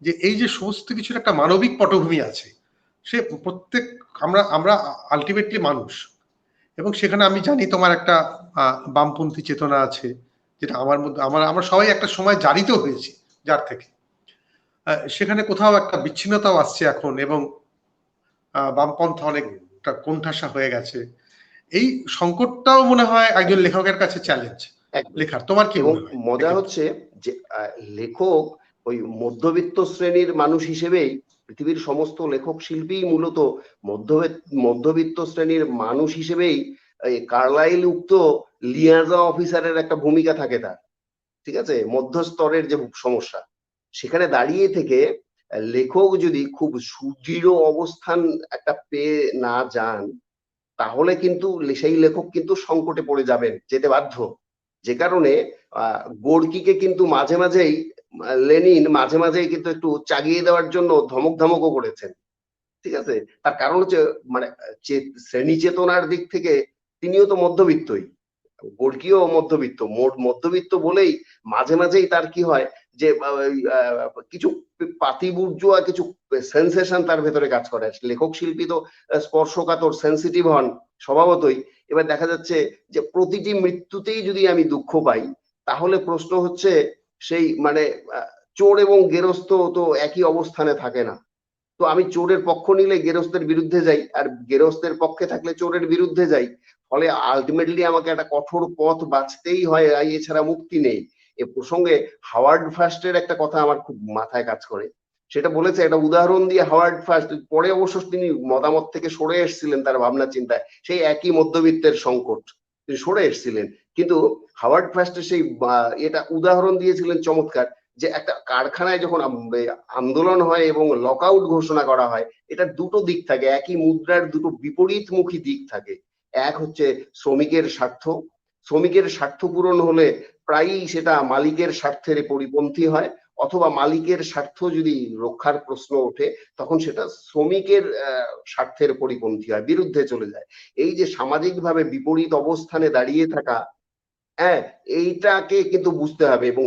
যে এই যে সমস্ত কিছুর একটা মানবিক পটভূমি আছে, সে প্রত্যেক, আমরা আলটিমেটলি মানুষ, এবং সেখানে আমি জানি তোমার একটা বামপন্থী চেতনা আছে, যেটা আমার মধ্যে, আমরা সবাই একটা সময় জারিত হয়েছি যার থেকে। সেখানে কোথাও একটা বিচ্ছিন্নতাও আসছে এখন, এবং বামপন্থা অনেকটা কোণঠাসা হয়ে গেছে। এই সংকটটাও মনে হয় একজন লেখকের কাছে চ্যালেঞ্জ লেখার। তোমার কি মনে হয়? মজা হচ্ছে যে লেখক ওই মধ্যবিত্ত শ্রেণীর মানুষ হিসেবেই, পৃথিবীর সমস্ত লেখক শিল্পী মূলত মধ্যবিত্ত শ্রেণীর মানুষ হিসেবেই কার্লাইল উক্ত লিয়াজা অফিসারের একটা ভূমিকা থাকে তার, ঠিক আছে, মধ্যস্তরের যে সমস্যা, সেখানে দাঁড়িয়ে থেকে লেখক যদি খুব সুদৃঢ় অবস্থান একটা পেয়ে না যান, তাহলে কিন্তু সেই লেখক কিন্তু সংকটে পড়ে যাবেন, যেতে বাধ্য। যে কারণে গোর্কিকে কিন্তু মাঝে মাঝেই লেনিন মাঝে মাঝেই কিন্তু একটু চাগিয়ে দেওয়ার জন্য ধমক ধমকও করেছেন, ঠিক আছে। তার কারণ হচ্ছে, মানে শ্রেণী চেতনার দিক থেকে তিনিও তো মধ্যবিত্তই, গোর্কিও মধ্যবিত্ত বলেই মাঝে মাঝেই তার কি হয় যে কিছু পাতিবুর্জোয়া কিছু সেন্সেশন তার ভেতরে কাজ করে। লেখক শিল্পী তো স্পর্শকাতর, সেন্সিটিভ হন স্বভাবতই। এবার দেখা যাচ্ছে যে প্রতিটি মৃত্যুতেই যদি আমি দুঃখ পাই, তাহলে প্রশ্ন হচ্ছে সেই, মানে চোর এবং গেরস্থ তো একই অবস্থানে থাকে না। তো আমি চোরের পক্ষ নিলে গেরস্থের বিরুদ্ধে যাই, আর গেরস্থের পক্ষে থাকলে চোরের বিরুদ্ধে যাই। ফলে আলটিমেটলি আমাকে একটা কঠোর পথ বাঁচতেই হয়, এছাড়া মুক্তি নেই। এ প্রসঙ্গে হাওয়ার্ড ফার্স্টের একটা কথা আমার খুব মাথায় কাজ করে। সেটা বলেছে, একটা উদাহরণ দিয়ে হাওয়ার্ড ফার্স্ট, পরে অবশ্য তিনি মতামত থেকে সরে এসেছিলেন তার ভাবনা চিন্তায়, সেই একই মধ্যবিত্তের সংকট। তিনি সরে এসেছিলেন। কিন্তু হাওয়ার্ড ফার্স্টের সেই এটা উদাহরণ দিয়েছিলেন চমৎকার, যে একটা কারখানায় যখন আন্দোলন হয় এবং লকআউট ঘোষণা করা হয়, এটা দুটো দিক থাকে, একই মুদ্রার দুটো বিপরীতমুখী দিক থাকে। এক হচ্ছে শ্রমিকের স্বার্থ, শ্রমিকের স্বার্থ পূরণ হলে প্রায়ই সেটা মালিকের স্বার্থের পরিপন্থী হয়, অথবা মালিকের স্বার্থ যদি রক্ষার প্রশ্ন ওঠে তখন সেটা শ্রমিকের স্বার্থের পরিপন্থী হয়, বিরুদ্ধে চলে যায়। এই যে সামাজিকভাবে বিপরীত অবস্থানে দাঁড়িয়ে থাকা, হ্যাঁ, এইটাকে কিন্তু বুঝতে হবে। এবং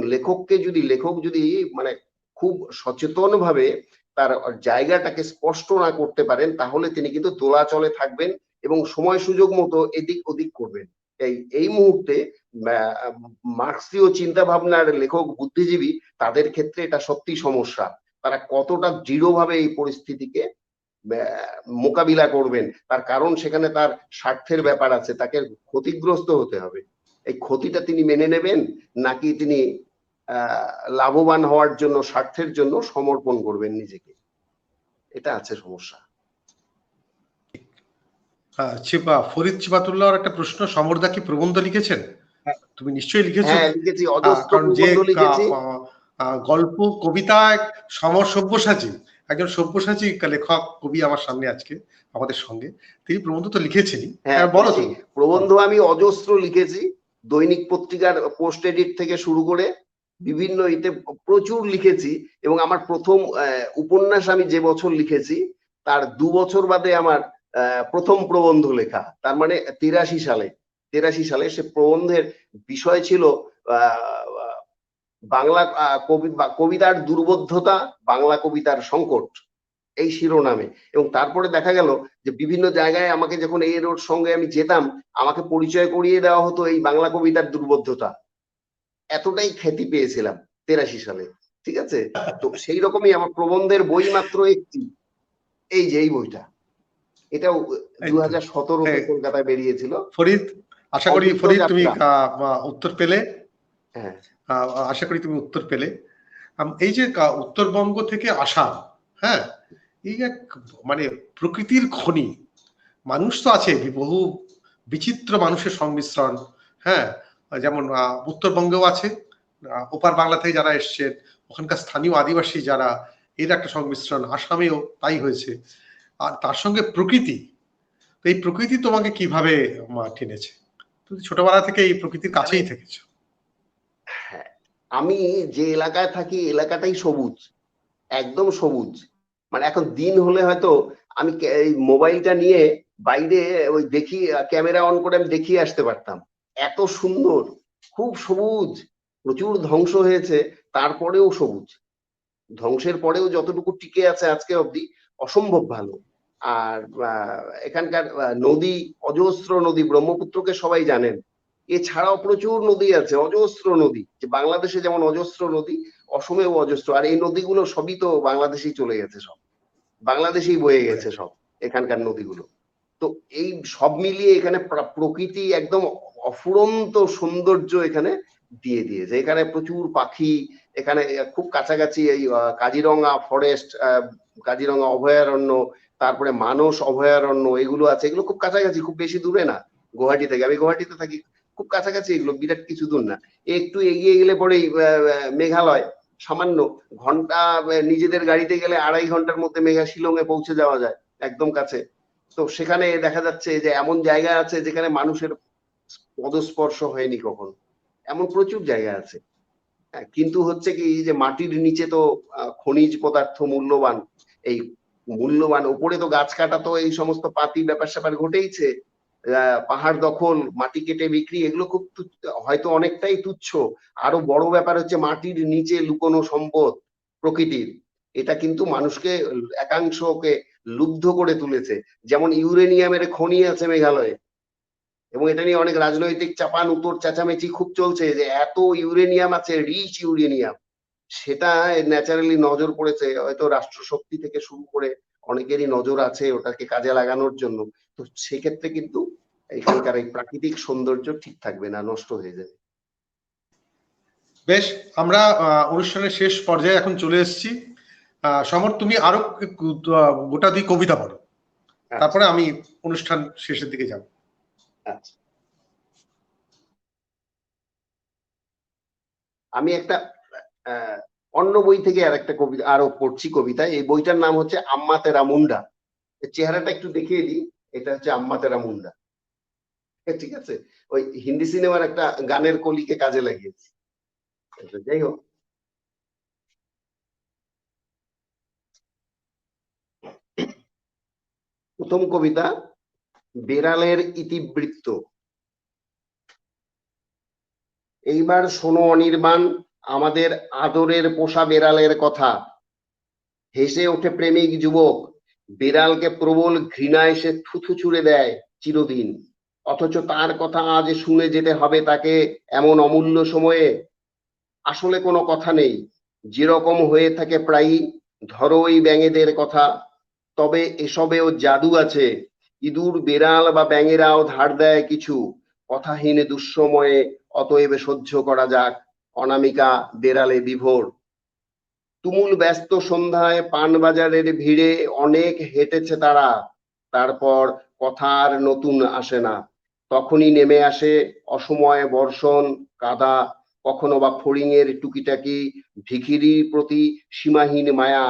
লেখক যদি মানে খুব সচেতন ভাবে তার জায়গাটাকে স্পষ্ট না করতে পারেন, তাহলে তিনি কিন্তু দোলাচলে থাকবেন এবং সময় সুযোগ মতো এদিক ওদিক করবেন। এই মুহূর্তে মার্ক্সীয় চিন্তা ভাবনার লেখক বুদ্ধিজীবী, তাদের ক্ষেত্রে এটা সত্যি সমস্যা। তারা কতটা দৃঢ়ভাবে এই পরিস্থিতিকে মোকাবিলা করবেন, তার কারণ সেখানে তার স্বার্থের ব্যাপার আছে, তাকে ক্ষতিগ্রস্ত হতে হবে। এই ক্ষতিটা তিনি মেনে নেবেন, নাকি তিনি লাভবান হওয়ার জন্য, স্বার্থের জন্য সমর্পণ করবেন নিজেকে, এটা আছে সমস্যা। ফরিদ চিবাতুল্লাহর একটা প্রশ্ন, সমরদা কি প্রবন্ধ লিখেছেন? তুমি নিশ্চয়ই লিখেছো। হ্যাঁ, লিখেছি, অজস্র কারণ যে প্রবন্ধ লিখেছি। গল্প কবিতা সমর সব্যসাচী, একজন সব্যসাচী লেখক কবি আমার সামনে আজকে আমাদের সঙ্গে, তিনি প্রবন্ধ তো লিখেছেনই। হ্যাঁ, বলো তুমি। প্রবন্ধ আমি অজস্র লিখেছি, দৈনিক পত্রিকার পোস্ট এডিট থেকে শুরু করে বিভিন্ন ইতে প্রচুর লিখেছি। এবং আমার প্রথম উপন্যাস আমি যে বছর লিখেছি তার 2 বছর বাদে আমার প্রথম প্রবন্ধ লেখা, তার মানে 83 সালে সে প্রবন্ধের বিষয় ছিল বাংলা কবিতার দুর্বোধ্যতা, বাংলা কবিতার সংকট, এই শিরোনামে। এবং তারপরে দেখা গেল যে বিভিন্ন জায়গায় আমাকে যখন এর ওর সঙ্গে আমি যেতাম, আমাকে পরিচয় করিয়ে দেওয়া হতো এই বাংলা কবিতার দুর্বোধ্যতা। এতটাই খ্যাতি পেয়েছিলাম 83 সালে, ঠিক আছে। তো সেই রকমই আমার প্রবন্ধের বই মাত্র একটি, এই যে এই বইটা, এটাও 2017-তে কলকাতায় বেরিয়েছিল। ফরিদ, আশা করি ফরিদ তুমি উত্তর পেলে। হ্যাঁ, আশা করি তুমি উত্তর পেলে। এই যে উত্তরবঙ্গ থেকে আসাম, হ্যাঁ, এই এক মানে প্রকৃতির খনি, মানুষ তো আছে, বহু বিচিত্র মানুষের সংমিশ্রণ, হ্যাঁ, যেমন উত্তরবঙ্গেও আছে, ওপার বাংলা থেকে যারা এসছেন, ওখানকার স্থানীয় আদিবাসী যারা, এর একটা সংমিশ্রণ, আসামেও তাই হয়েছে। আর তার সঙ্গে প্রকৃতি, এই প্রকৃতি তোমাকে কিভাবে টেনেছে? তুমি ছোটবেলা থেকে এই প্রকৃতির কাছেই থেকেছো। হ্যাঁ, আমি যে এলাকায় থাকি এলাকাটাই সবুজ, একদম সবুজ। মানে এখন দিন হলে হয়তো আমি এই মোবাইলটা নিয়ে বাইরে ওই দেখি, ক্যামেরা অন করে আমি দেখিয়ে আসতে পারতাম, এত সুন্দর, খুব সবুজ। প্রচুর ধ্বংস হয়েছে, তারপরেও সবুজ, ধ্বংসের পরেও যতটুকু টিকে আছে আজকে অব্দি, অসম্ভব ভালো। আর এখানকার নদী, অজস্র নদী, ব্রহ্মপুত্রকে সবাই জানেন, এছাড়াও প্রচুর নদী আছে, অজস্র নদী। যে বাংলাদেশে যেমন অজস্র নদী, অসমেও অজস্র। আর এই নদীগুলো সবই তো বাংলাদেশেই চলে গেছে, সব বাংলাদেশেই বয়ে গেছে সব এখানকার নদীগুলো। তো এই সব মিলিয়ে এখানে প্রকৃতি একদম অফুরন্ত সৌন্দর্য এখানে দিয়ে দিয়েছে। এখানে প্রচুর পাখি, এখানে খুব কাছাকাছি এই কাজিরঙা ফরেস্ট, কাজিরঙা অভয়ারণ্য, তারপরে মানস অভয়ারণ্য, এগুলো আছে। এগুলো খুব কাছাকাছি, খুব বেশি দূরে না গুয়াহাটি থেকে। আমি গুয়াহাটিতে থাকি, খুব কাছাকাছি, এগুলো বিরাট কিছু দূর না। একটু এগিয়ে গেলে পরেই মেঘালয়, সামান্য ঘন্টা, নিজেদের গাড়িতে গেলে 2.5 ঘন্টার মধ্যে শিলংয়ে পৌঁছে যাওয়া যায়, একদম কাছে। তো সেখানে দেখা যাচ্ছে যে এমন জায়গা আছে যেখানে মানুষের পদস্পর্শ হয়নি কখনো, এমন প্রচুর জায়গা আছে। কিন্তু হচ্ছে কি, যে মাটির নিচে তো খনিজ পদার্থ মূল্যবান, এই মূল্যবান, উপরে তো গাছ কাটা, তো এই সমস্ত পাতি ব্যাপার স্যাপার ঘটেইছে, পাহাড় দখল, মাটি কেটে বিক্রি, এগুলো খুব হয়তো অনেকটাই তুচ্ছ। আরো বড় ব্যাপার হচ্ছে মাটির নিচে লুকোনো সম্পদ প্রকৃতির, এটা কিন্তু মানুষকে, একাংশকে লুব্ধ করে তুলেছে। যেমন ইউরেনিয়ামের খনি আছে মেঘালয়ে, এবং এটা নিয়ে অনেক রাজনৈতিক চাপান উত্তর চেঁচামেচি খুব চলছে, যে এত ইউরেনিয়াম আছে, রিচ ইউরেনিয়াম, সেটা ন্যাচারালি নজর পড়েছে, হয়তো রাষ্ট্রশক্তি থেকে শুরু করে অনেকেরই নজর আছে ওটাকে কাজে লাগানোর জন্য। তো সেক্ষেত্রে কিন্তু এখানকার এই প্রাকৃতিক সৌন্দর্য ঠিক থাকবে না, নষ্ট হয়ে যাবে। বেশ, আমরা অনুষ্ঠানের শেষ পর্যায়ে এখন চলে এসেছি। সমর, তুমি আরো গোটা 2 কবিতা পড়ো, তারপরে আমি অনুষ্ঠান শেষের দিকে যাব। আচ্ছা। আমি একটা অন্য বই থেকে আর একটা কবিতা আরো পড়ছি কবিতা। এই বইটার নাম হচ্ছে আম্মা তেরা মুন্ডা। চেহারাটা একটু দেখিয়ে দিই, এটা হচ্ছে আম্মা তেরা মুন্ডা। ঠিক আছে, ওই হিন্দি সিনেমার একটা গানের কলিকে কাজে লাগিয়েছি। যাই হোক, প্রথম কবিতা, বেড়ালের ইতিবৃত্ত। এইবার শোনো অনির্বাণ আমাদের আদরের পোষা বেড়ালের কথা। হেসে ওঠে প্রেমিক যুবক, বিড়ালকে প্রবল ঘৃণায় সে থুথু ছুড়ে দেয় চিরদিন। অথচ তার কথা আজ শুনে যেতে হবে তাকে এমন অমূল্য সময়ে। আসলে কোনো কথা নেই, যেরকম হয়ে থাকে প্রায়ই। ধরো এই ব্যাঙেদের কথা, তবে এসবেও জাদু আছে। ইঁদুর বেড়াল বা ব্যাঙেরাও ধার দেয় কিছু কথাহীন দুঃসময়ে। অতএব সহ্য করা যাক, অনামিকা বেড়ালে বিভোর। তুমুল ব্যস্ত সন্ধ্যায় পানবাজারের ভিড়ে অনেক হেঁটেছে তারা। তারপর কথা আর নতুন আসে না। তখনই নেমে আসে অসময়ে বর্ষণ, কাদা, কখনো বা ফড়িংয়ের টুকিটাকি, ভিখিরির প্রতি সীমাহীন মায়া।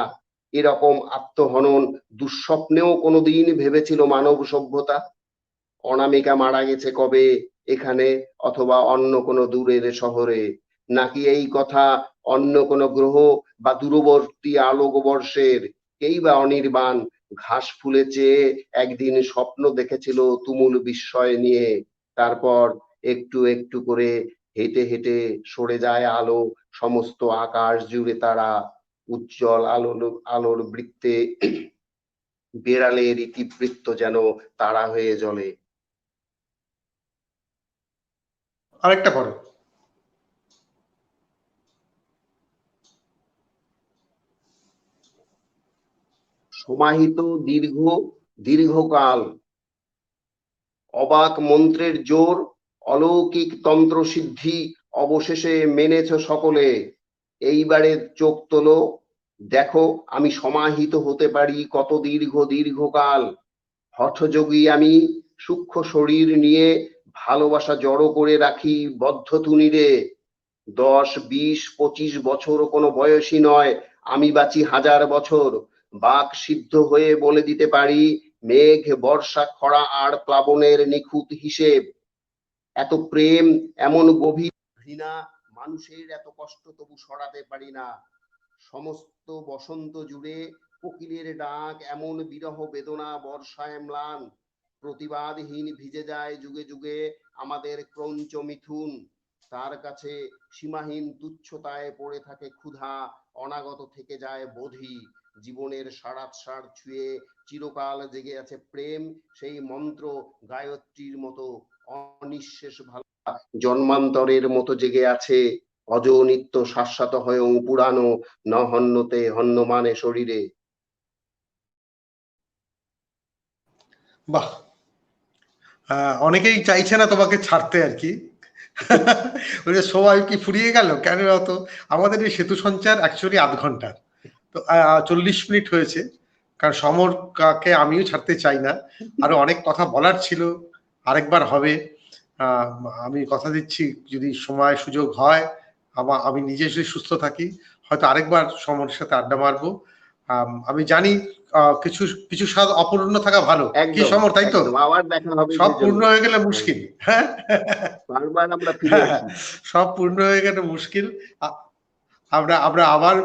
এরকম আত্মহনন দুঃস্বপ্নেও কোনোদিন ভেবেছিল মানব সভ্যতা? অনামিকা মারা গেছে কবে, এখানে অথবা অন্য কোনো দূরের শহরে? নাকি এই কথা অন্য কোনো গ্রহ বা দূরবর্তী আলোকবর্ষের? কেই বা অনির্বাণ ঘাস ফুলে চেয়ে একদিন স্বপ্ন দেখেছিল তুমুল বিস্ময় নিয়ে। তারপর একটু একটু করে হেঁটে হেঁটে সরে যায় আলো, সমস্ত আকাশ জুড়ে তারা। উজ্জ্বল আলোর বৃত্তে বেড়ালের ইতিবৃত্ত যেন তারা হয়ে জ্বলে। আরেকটা করো। সমাহিত দীর্ঘকাল, অবাক মন্ত্রের জোর, অলৌকিক তন্ত্র সিদ্ধি অবশেষে মেনেছ সকলে। এইবারে চোখ তোলো, দেখো আমি সমাহিত হতে পারি কত দীর্ঘকাল। হঠযোগী আমি, সূক্ষ্ম শরীর নিয়ে ভালোবাসা জড়ো করে রাখি বদ্ধ তুনিরে। 10, 20, 25 বছর কোনো বয়সী নয়, আমি বাঁচি 1000 বছর। বাক সিদ্ধ হয়ে বলে দিতে পারি মেঘ, বর্ষা, খরা আর প্লাবনের নিখুঁত হিসেব। এত প্রেম, এমন গভীর ঘৃণা, মানুষের এত কষ্ট তবু সরাতে পারি না। সমস্ত বসন্ত জুড়ে কোকিলের ডাক, এমন বিরহ বেদনা বর্ষায় ম্লান। প্রতিবাদহীন ভিজে যায় যুগে যুগে আমাদের ক্রঞ্চ মিথুন। তার কাছে সীমাহীন তুচ্ছতায় পড়ে থাকে ক্ষুধা, অনাগত থেকে যায় বোধি। জীবনের সারাৎসার ছুঁয়ে চিরকাল জেগে আছে প্রেম, সেই মন্ত্র গায়ত্রীর মতো অনিঃশেষ ভালো। জন্মান্তরের মতো জেগে আছে অজনিত্য, শাশ্বত হয়ে পুরানো, ন হন্যতে হন্যমানে শরীরে। বাহ, অনেকেই চাইছে না তোমাকে ছাড়তে আর কি। ওই যে সময় কি ফুরিয়ে গেল কেন অত? আমাদের এই সেতু সঞ্চার অ্যাকচুয়ালি 8 ঘন্টা, তো 40 মিনিট হয়েছে। কারণ সমর কাকে আমিও ছাড়তে চাই না, আরো অনেক কথা বলার ছিল, আরেকবার হবে। আহ, আমি কথা দিচ্ছি যদি সময় সুযোগ হয়, আমি নিজে যদি সুস্থ থাকি, হয়তো আরেকবার সমরের সাথে আড্ডা মারবো। আমি জানি কিছু কিছু স্বাদ অপূর্ণ থাকা ভালো, কি একদম সমর, তাই তো? একদম, আবার দেখা হবে সব যে জন্য। পূর্ণ হয়ে গেলে মুশকিল। হ্যাঁ, বারবার আমরা ফিরে আসি। সব পূর্ণ হয়ে গেলে মুশকিল। আমরা আমরা আবার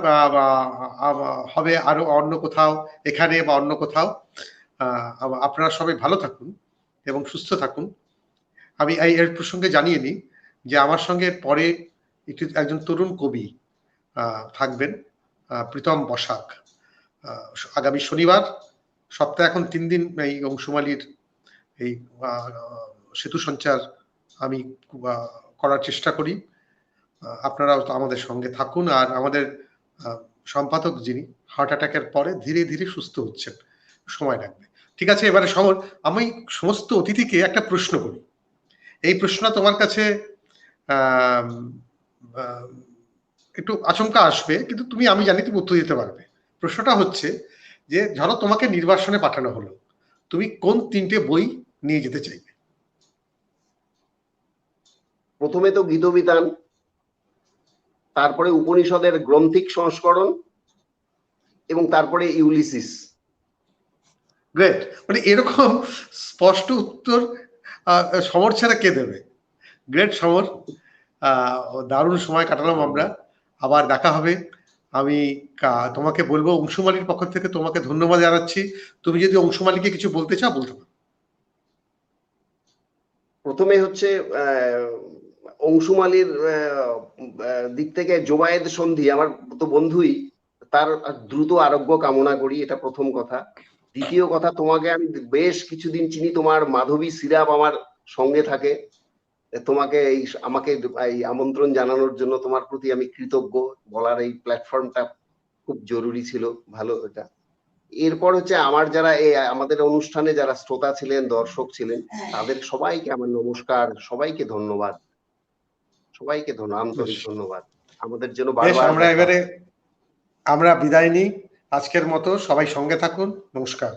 হবে আরো অন্য কোথাও, এখানে বা অন্য কোথাও। আপনারা সবাই ভালো থাকুন এবং সুস্থ থাকুন। আমি এর প্রসঙ্গে জানিয়ে নিই যে আমার সঙ্গে পরে একজন তরুণ কবি থাকবেন, প্রীতম বসাক। আগামী শনিবার, সপ্তাহে এখন 3 দিন এই অংশুমালির এই সেতু সঞ্চার আমি করার চেষ্টা করি। আপনারাও তো আমাদের সঙ্গে থাকুন। আর আমাদের সম্পাদক যিনি হার্ট অ্যাটাকের পরে ধীরে ধীরে সুস্থ হচ্ছেন, সময় লাগবে। ঠিক আছে, এবারে সমর, আমি সমস্ত অতিথিকে একটা প্রশ্ন করি। এই প্রশ্নটা তোমার কাছে একটু আচমকা আসবে, কিন্তু আমি জানি তুমি উত্তর দিতে পারবে। প্রশ্নটা হচ্ছে যে ধরো তোমাকে নির্বাসনে পাঠানো হলো, তুমি কোন 3টে বই নিয়ে যেতে চাইবে? প্রথমে তো গীতবিতান, তারপরে উপনিষদের গ্রন্থিক সংস্করণ এবং তারপরে ইউলিসিস। গ্রেট, মানে এরকম স্পষ্ট উত্তর সমর ছাড়া কে দেবে? গ্রেট সমর, দারুণ সময় কাটালাম আমরা, আবার দেখা হবে। আমি তোমাকে বলবো অংশুমালীর পক্ষ থেকে তোমাকে ধন্যবাদ জানাচ্ছি। তুমি যদি অংশুমালীকে কিছু বলতে চাও বলতে পারো। প্রথমে হচ্ছে অংশুমালীর দিক থেকে জোবায়েদ সন্ধি আমার তো বন্ধুই, তার দ্রুত আরোগ্য কামনা করি, এটা প্রথম কথা। দ্বিতীয় কথা, তোমাকে আমি বেশ কিছুদিন চিনি, তোমার মাধবী সিরাপ আমার সঙ্গে থাকে। তোমাকে আমাকে এই আমন্ত্রণ জানানোর জন্য তোমার প্রতি আমি কৃতজ্ঞ। বলার এই প্ল্যাটফর্মটা খুব জরুরি ছিল, ভালো এটা। এরপর হচ্ছে আমার যারা আমাদের অনুষ্ঠানে যারা শ্রোতা ছিলেন, দর্শক ছিলেন, তাদের সবাইকে আমার নমস্কার, সবাইকে ধন্যবাদ, সবাইকে আন্তরিক ধন্যবাদ। আমাদের জন্য বারবার আমরা এবারে আমরা বিদায় নিই আজকের মতো। সবাই সঙ্গে থাকুন, নমস্কার।